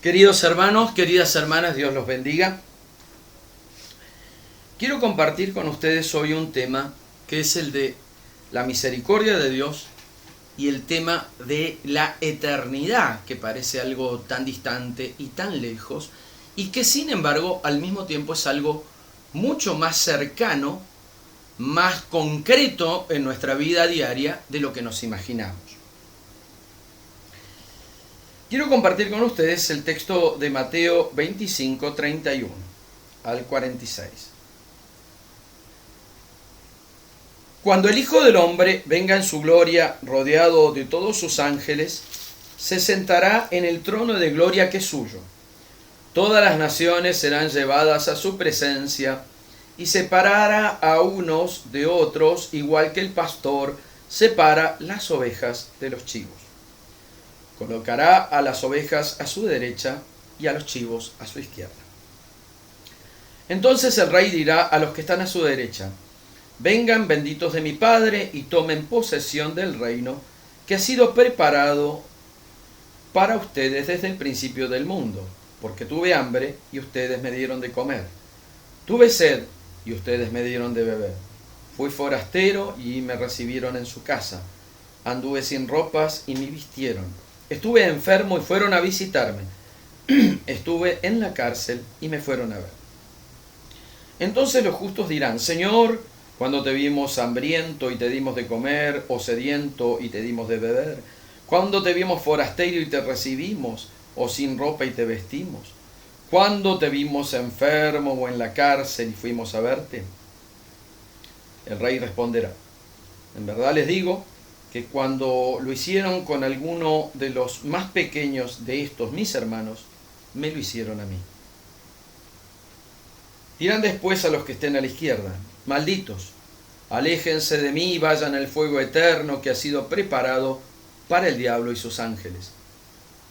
Queridos hermanos, queridas hermanas, Dios los bendiga. Quiero compartir con ustedes hoy un tema que es el de la misericordia de Dios y el tema de la eternidad, que parece algo tan distante y tan lejos, y que sin embargo al mismo tiempo es algo mucho más cercano, más concreto en nuestra vida diaria de lo que nos imaginamos. Quiero compartir con ustedes el texto de Mateo 25, 31 al 46. Cuando el Hijo del Hombre venga en su gloria, rodeado de todos sus ángeles, se sentará en el trono de gloria que es suyo. Todas las naciones serán llevadas a su presencia, y separará a unos de otros, igual que el pastor separa las ovejas de los chivos. Colocará a las ovejas a su derecha y a los chivos a su izquierda. Entonces el rey dirá a los que están a su derecha: vengan, benditos de mi Padre, y tomen posesión del reino que ha sido preparado para ustedes desde el principio del mundo. Porque tuve hambre y ustedes me dieron de comer. Tuve sed y ustedes me dieron de beber. Fui forastero y me recibieron en su casa. Anduve sin ropas y me vistieron. Estuve enfermo y fueron a visitarme. Estuve en la cárcel y me fueron a ver. Entonces los justos dirán: Señor, cuando te vimos hambriento y te dimos de comer, o sediento y te dimos de beber? Cuando te vimos forastero y te recibimos, o sin ropa y te vestimos? Cuando te vimos enfermo o en la cárcel y fuimos a verte? El rey responderá: en verdad les digo que cuando lo hicieron con alguno de los más pequeños de estos mis hermanos, me lo hicieron a mí. Dirán después a los que estén a la izquierda: malditos, aléjense de mí y vayan al fuego eterno que ha sido preparado para el diablo y sus ángeles.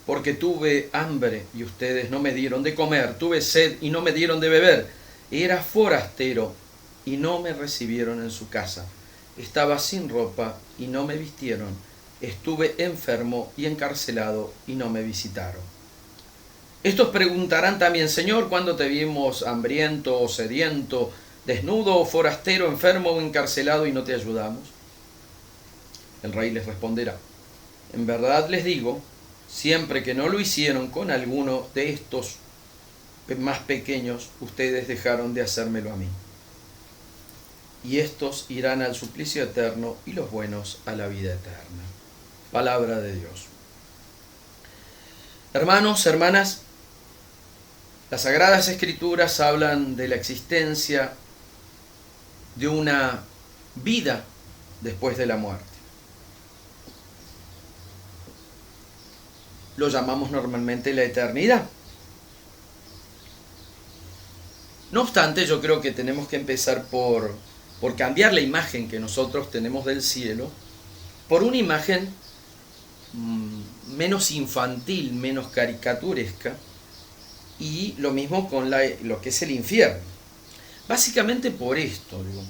Porque tuve hambre y ustedes no me dieron de comer, tuve sed y no me dieron de beber, era forastero y no me recibieron en su casa, estaba sin ropa y no me vistieron, estuve enfermo y encarcelado y no me visitaron. Estos preguntarán también: Señor, ¿cuándo te vimos hambriento o sediento, desnudo o forastero, enfermo o encarcelado y no te ayudamos? El rey les responderá: en verdad les digo, siempre que no lo hicieron con alguno de estos más pequeños, ustedes dejaron de hacérmelo a mí. Y estos irán al suplicio eterno y los buenos a la vida eterna. Palabra de Dios. Hermanos, hermanas, las Sagradas Escrituras hablan de la existencia de una vida después de la muerte. Lo llamamos normalmente la eternidad. No obstante, yo creo que tenemos que empezar por cambiar la imagen que nosotros tenemos del cielo por una imagen menos infantil, menos caricaturesca, y lo mismo con lo que es el infierno. Básicamente por esto, digo,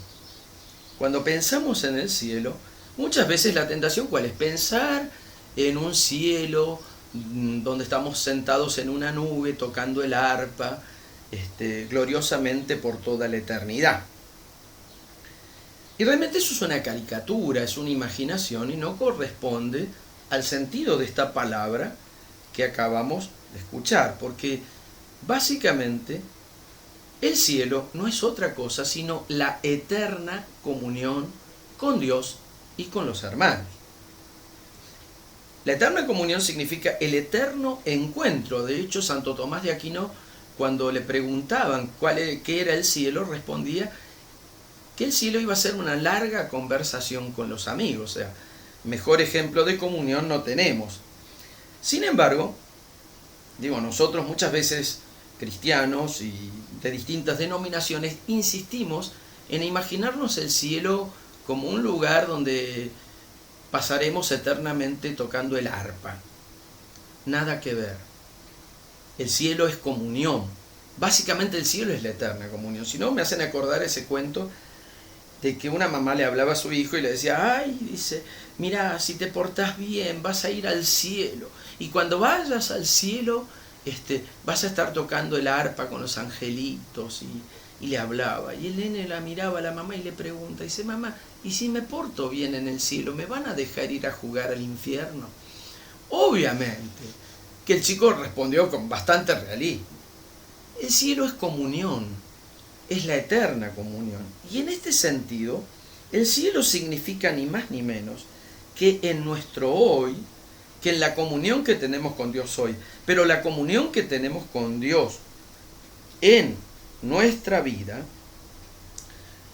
cuando pensamos en el cielo, muchas veces la tentación, ¿cuál es? Pensar en un cielo donde estamos sentados en una nube tocando el arpa gloriosamente por toda la eternidad. Y realmente eso es una caricatura, es una imaginación y no corresponde al sentido de esta palabra que acabamos de escuchar, porque básicamente el cielo no es otra cosa sino la eterna comunión con Dios y con los hermanos. La eterna comunión significa el encuentro. De hecho, Santo Tomás de Aquino, cuando le preguntaban qué era el cielo, respondía que el cielo iba a ser una larga conversación con los amigos. O sea, mejor ejemplo de comunión no tenemos. Sin embargo, nosotros muchas veces, cristianos y de distintas denominaciones, insistimos en imaginarnos el cielo como un lugar donde pasaremos eternamente tocando el arpa. Nada que ver. El cielo es comunión. Básicamente el cielo es la eterna comunión. Si no, me hacen acordar ese cuento de que una mamá le hablaba a su hijo y le decía: ay, dice, mira, si te portás bien vas a ir al cielo, y cuando vayas al cielo vas a estar tocando el arpa con los angelitos, y le hablaba. Y el nene la miraba a la mamá y le pregunta, dice, mamá, ¿y si me porto bien en el cielo, me van a dejar ir a jugar al infierno? Obviamente que el chico respondió con bastante realismo. El cielo es comunión, es la eterna comunión. Y en este sentido, el cielo significa ni más ni menos que en nuestro hoy, que en la comunión que tenemos con Dios hoy, pero la comunión que tenemos con Dios en nuestra vida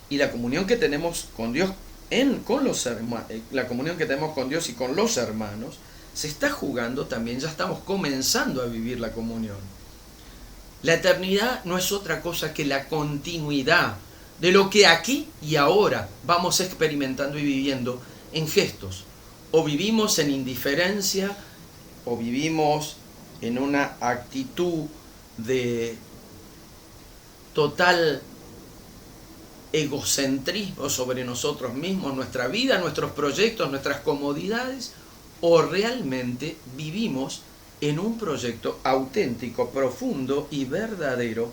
y la comunión que tenemos con Dios la comunión que tenemos con Dios y con los hermanos, se está jugando también, ya estamos comenzando a vivir la comunión. La eternidad no es otra cosa que la continuidad de lo que aquí y ahora vamos experimentando y viviendo en gestos. O vivimos en indiferencia, o vivimos en una actitud de total egocentrismo sobre nosotros mismos, nuestra vida, nuestros proyectos, nuestras comodidades, o realmente vivimos en un proyecto auténtico, profundo y verdadero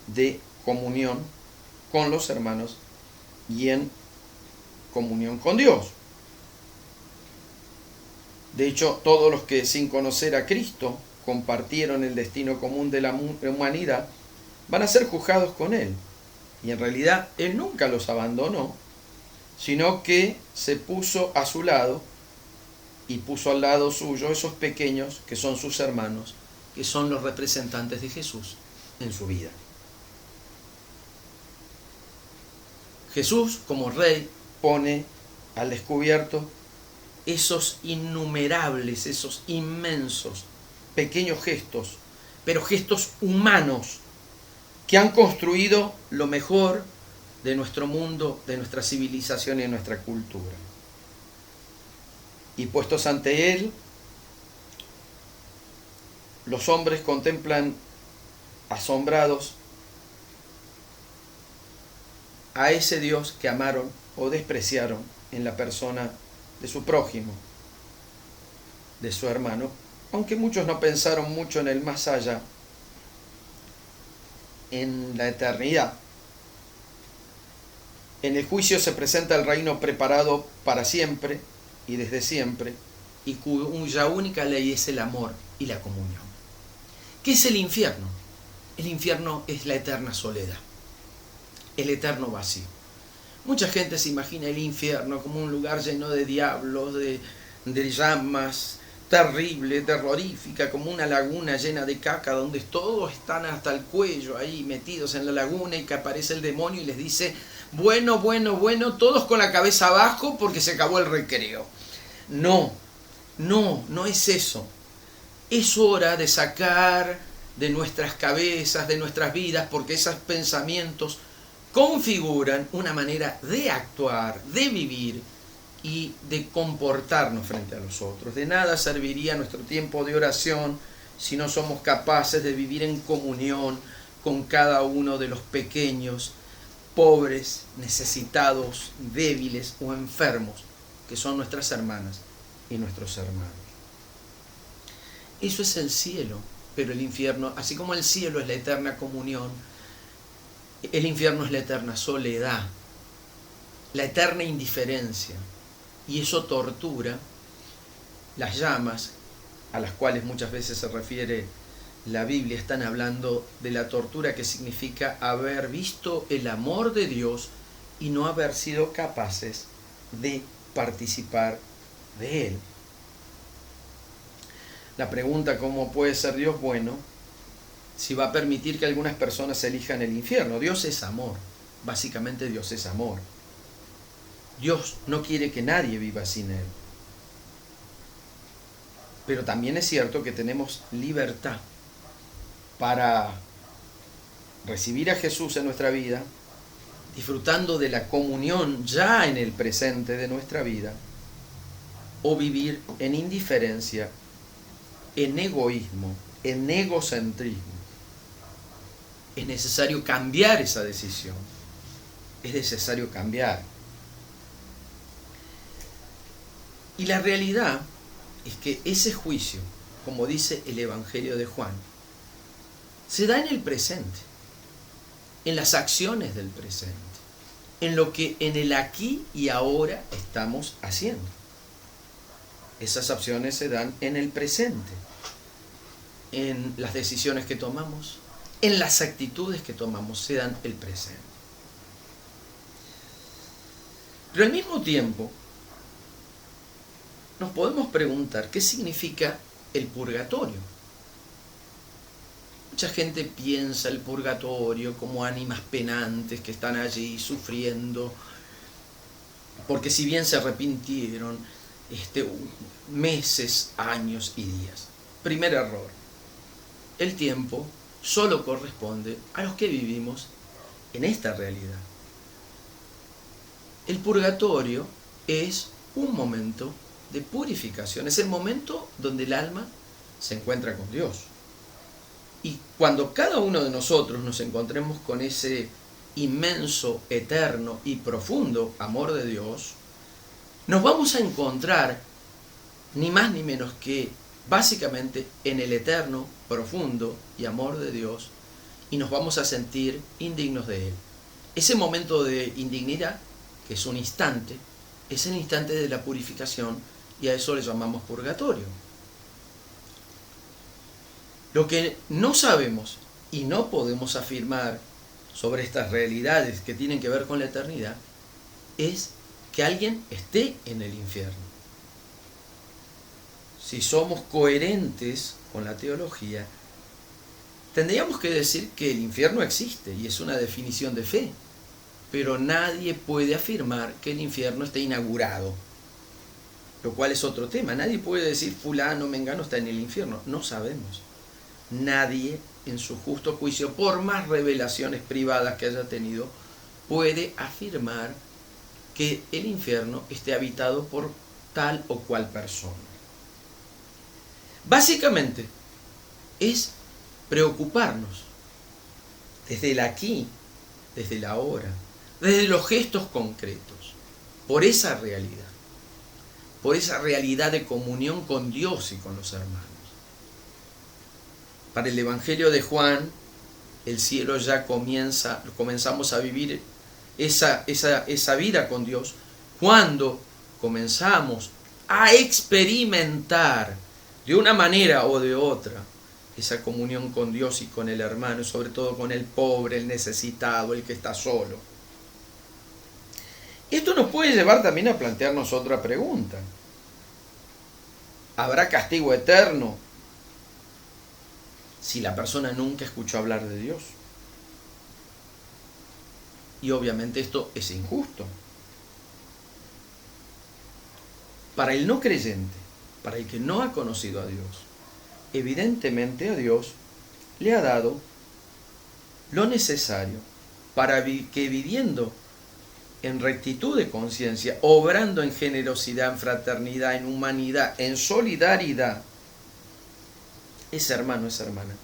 de comunión con los hermanos y en comunión con Dios. De hecho, todos los que sin conocer a Cristo compartieron el destino común de la humanidad van a ser juzgados con Él. Y en realidad Él nunca los abandonó, sino que se puso a su lado y puso al lado suyo esos pequeños que son sus hermanos, que son los representantes de Jesús en su vida. Jesús, como Rey, pone al descubierto esos innumerables, esos inmensos, pequeños gestos, pero gestos humanos, que han construido lo mejor de nuestro mundo, de nuestra civilización y de nuestra cultura. Y puestos ante Él, los hombres contemplan asombrados a ese Dios que amaron o despreciaron en la persona de su prójimo, de su hermano, aunque muchos no pensaron mucho en el más allá, en la eternidad. En el juicio se presenta el reino preparado para siempre y desde siempre, y cuya única ley es el amor y la comunión. ¿Qué es el infierno? El infierno es la eterna soledad, el eterno vacío. Mucha gente se imagina el infierno como un lugar lleno de diablos, de llamas, terrible, terrorífica, como una laguna llena de caca donde todos están hasta el cuello ahí metidos en la laguna y que aparece el demonio y les dice, bueno, todos con la cabeza abajo porque se acabó el recreo. No es eso. Es hora de sacar de nuestras cabezas, de nuestras vidas, porque esos pensamientos configuran una manera de actuar, de vivir y de comportarnos frente a los otros. De nada serviría nuestro tiempo de oración si no somos capaces de vivir en comunión con cada uno de los pequeños, pobres, necesitados, débiles o enfermos, que son nuestras hermanas y nuestros hermanos. Eso es el cielo, pero el infierno, así como el cielo es la eterna comunión, el infierno es la eterna soledad, la eterna indiferencia. Y eso tortura las llamas, a las cuales muchas veces se refiere la Biblia. Están hablando de la tortura que significa haber visto el amor de Dios y no haber sido capaces de participar de Él. La pregunta, ¿cómo puede ser Dios bueno si va a permitir que algunas personas elijan el infierno? Dios es amor, básicamente Dios es amor. Dios no quiere que nadie viva sin Él. Pero también es cierto que tenemos libertad para recibir a Jesús en nuestra vida, disfrutando de la comunión ya en el presente de nuestra vida, o vivir en indiferencia, en egoísmo, en egocentrismo. Es necesario cambiar esa decisión. Es necesario cambiar. Y la realidad es que ese juicio, como dice el Evangelio de Juan, se da en el presente, en las acciones del presente, en lo que en el aquí y ahora estamos haciendo. Esas acciones se dan en el presente, en las decisiones que tomamos, en las actitudes que tomamos, se dan el presente. Pero al mismo tiempo, nos podemos preguntar qué significa el purgatorio. Mucha gente piensa el purgatorio como ánimas penantes que están allí sufriendo, porque si bien se arrepintieron meses, años y días. Primer error. El tiempo solo corresponde a los que vivimos en esta realidad. El purgatorio es un momento de purificación, es el momento donde el alma se encuentra con Dios. Y cuando cada uno de nosotros nos encontremos con ese inmenso, eterno y profundo amor de Dios, nos vamos a encontrar ni más ni menos que básicamente en el eterno, profundo y amor de Dios, y nos vamos a sentir indignos de Él. Ese momento de indignidad, que es un instante, es el instante de la purificación, y a eso le llamamos purgatorio. Lo que no sabemos y no podemos afirmar sobre estas realidades que tienen que ver con la eternidad es que alguien esté en el infierno. Si somos coherentes con la teología, tendríamos que decir que el infierno existe y es una definición de fe, pero nadie puede afirmar que el infierno esté inaugurado, lo cual es otro tema. Nadie puede decir fulano, mengano está en el infierno. No sabemos. Nadie en su justo juicio, por más revelaciones privadas que haya tenido, puede afirmar que el infierno esté habitado por tal o cual persona. Básicamente es preocuparnos desde el aquí, desde el ahora, desde los gestos concretos, por esa realidad de comunión con Dios y con los hermanos. Para el Evangelio de Juan, el cielo ya comenzamos a vivir esa vida con Dios cuando comenzamos a experimentar de una manera o de otra esa comunión con Dios y con el hermano, y sobre todo con el pobre, el necesitado, el que está solo. Esto nos puede llevar también a plantearnos otra pregunta. ¿Habrá castigo eterno si la persona nunca escuchó hablar de Dios? Y obviamente esto es injusto. Para el no creyente, para el que no ha conocido a Dios, evidentemente a Dios le ha dado lo necesario para que viviendo en rectitud de conciencia, obrando en generosidad, en fraternidad, en humanidad, en solidaridad, ese hermano, esa hermana,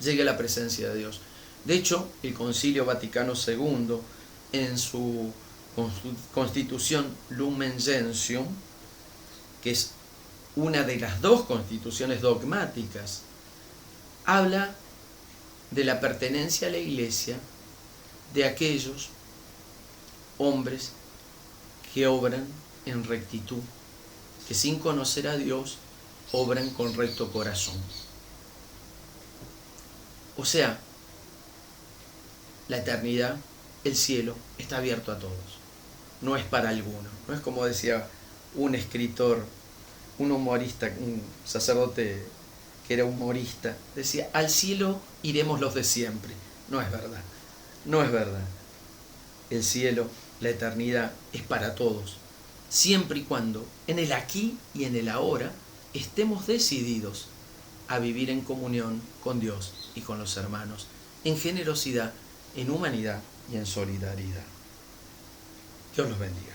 llegue a la presencia de Dios. De hecho, el Concilio Vaticano II, en su Constitución Lumen Gentium, que es una de las dos constituciones dogmáticas, habla de la pertenencia a la Iglesia de aquellos hombres que obran en rectitud, que sin conocer a Dios obran con recto corazón. O sea, la eternidad, el cielo, está abierto a todos. No es para alguno. No es como decía un escritor, un humorista, un sacerdote que era humorista. Decía, al cielo iremos los de siempre. No es verdad. No es verdad. El cielo, la eternidad, es para todos. Siempre y cuando en el aquí y en el ahora estemos decididos a vivir en comunión con Dios y con los hermanos, en generosidad, en humanidad y en solidaridad. Dios los bendiga.